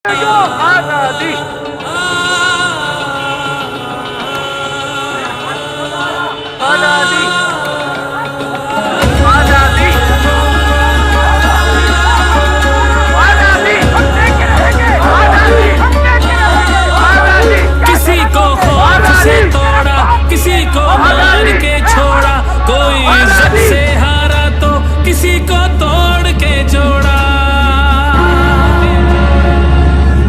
आजादी आजादी आजादी आजादी हम लेके रहेंगे आजादी हम लेके रहेंगे आजादी किसी को खौफ से तोड़ा किसी को मार के छोड़ा कोई इज्जत से हारा तो किसी को तोड़ के जोड़ा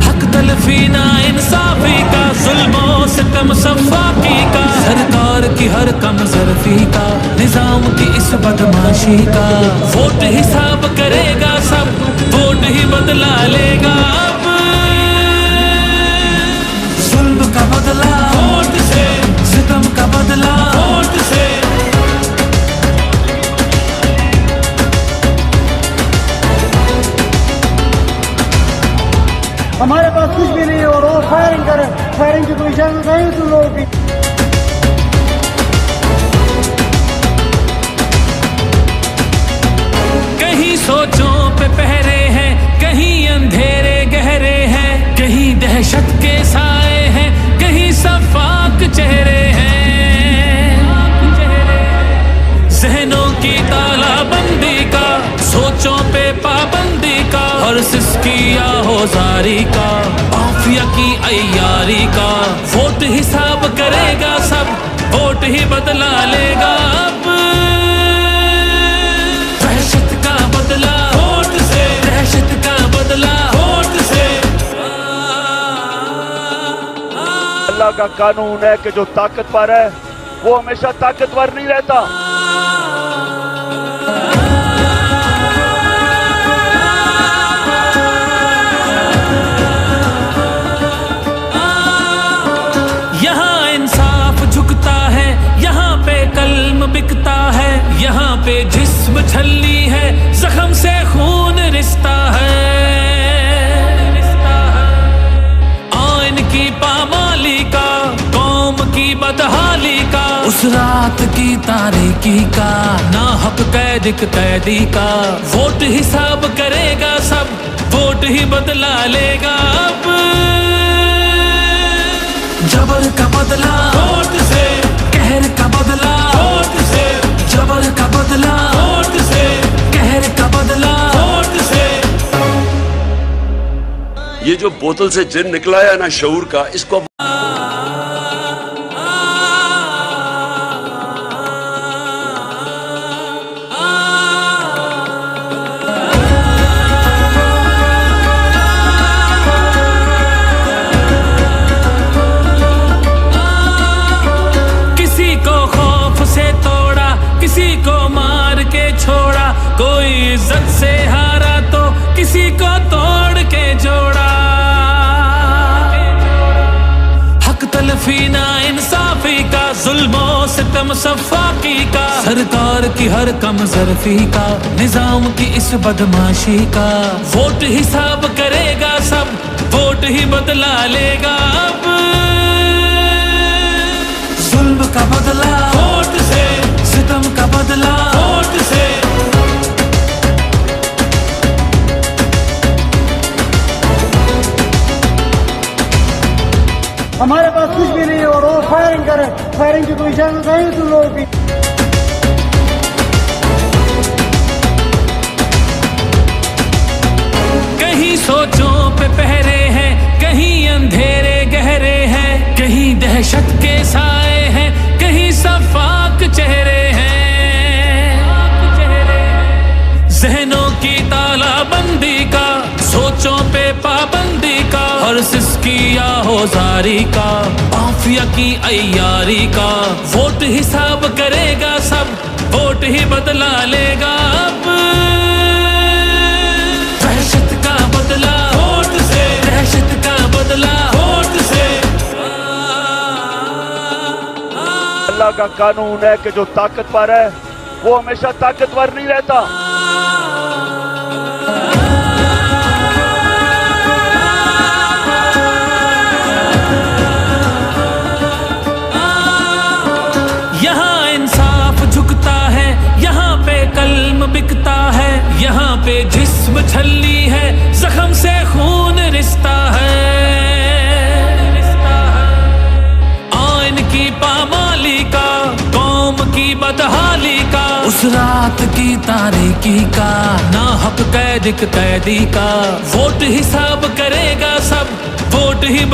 हक तलफी ना इंसाफी का जुल्मों से कम सफाकी का सरकार की हर कम जरफी का निजाम की इस बदमाशी का वोट हिसाब करेगा सब वोट ही बदला लेगा अब जुल्म का बदला वोट से सितम का बदला वोट से हमारे पास कुछ भी नहीं और वो फायरिंग करे फायरिंग की कोई इजाजत नहीं तुम लोगों की। कहीं सोचों पे पहरे हैं कहीं अंधेरे गहरे हैं कहीं दहशत के साए हैं कहीं सफाक चेहरे हैं जहनों की तालाबंदी का सोचों पे पाबंदी का और सिस्किया होजारी का माफिया की अय्यारी का वोट हिसाब करेगा सब वोट ही बदला लेगा अब दहशत का बदला वोट से दहशत का बदला वोट से अल्लाह का कानून है कि जो ताकतवर है वो हमेशा ताकतवर नहीं रहता। यहाँ इंसाफ झुकता है यहाँ पे कल्म बिकता है यहाँ पे जिस्म छलनी है जख्म से खून रिश्ता है आइन की पामाली का कौम की बदहाली का उस रात की तारीकी का ना हक कैदी का वोट हिसाब करेगा सब वोट ही बदला लेगा अब जबर का बदला वोट से कहर का बदला वोट से जबर का बदला वोट से कहर का बदला वोट से ये जो बोतल से जिन निकला है ना शऊर का इसको किसी को मार के छोड़ा कोई इज्जत से हारा तो किसी को तोड़ के जोड़ा हक तलफी ना इंसाफी का जुल्मों से कम सफाकी का सरकार की हर कम जरफी का निजाम की इस बदमाशी का वोट हिसाब करेगा सब वोट ही बदला लेगा अब जुल्म का बदला वोट से सितम का बदला वोट से हमारे पास कुछ भी नहीं और वो फायरिंग करे फायरिंग की कोई इजाजत नहीं तुम लोगों की। कहीं सोचों पे पहरे हैं कहीं अंधेरे गहरे हैं कहीं दहशत के साए हैं कहीं सफाक चेहरे हैं जहनों की तालाबंदी का सोचों पे पाबंदी का और सिस्किया होजारी का माफिया की अय्यारी का वोट हिसाब करेगा सब वोट ही बदला लेगा अब दहशत का बदला वोट से दहशत का बदला वोट से अल्लाह का कानून है कि जो ताकतवर है वो हमेशा ताकतवर नहीं रहता। यहाँ इंसाफ झुकता है यहाँ पे कल्म बिकता है यहाँ पे जिस्म छलनी है जख्म से खून रिश्ता उस रात की तारीकी का, ना हक कैद एक कैदी का। वोट हिसाब करेगा सब, वोट ही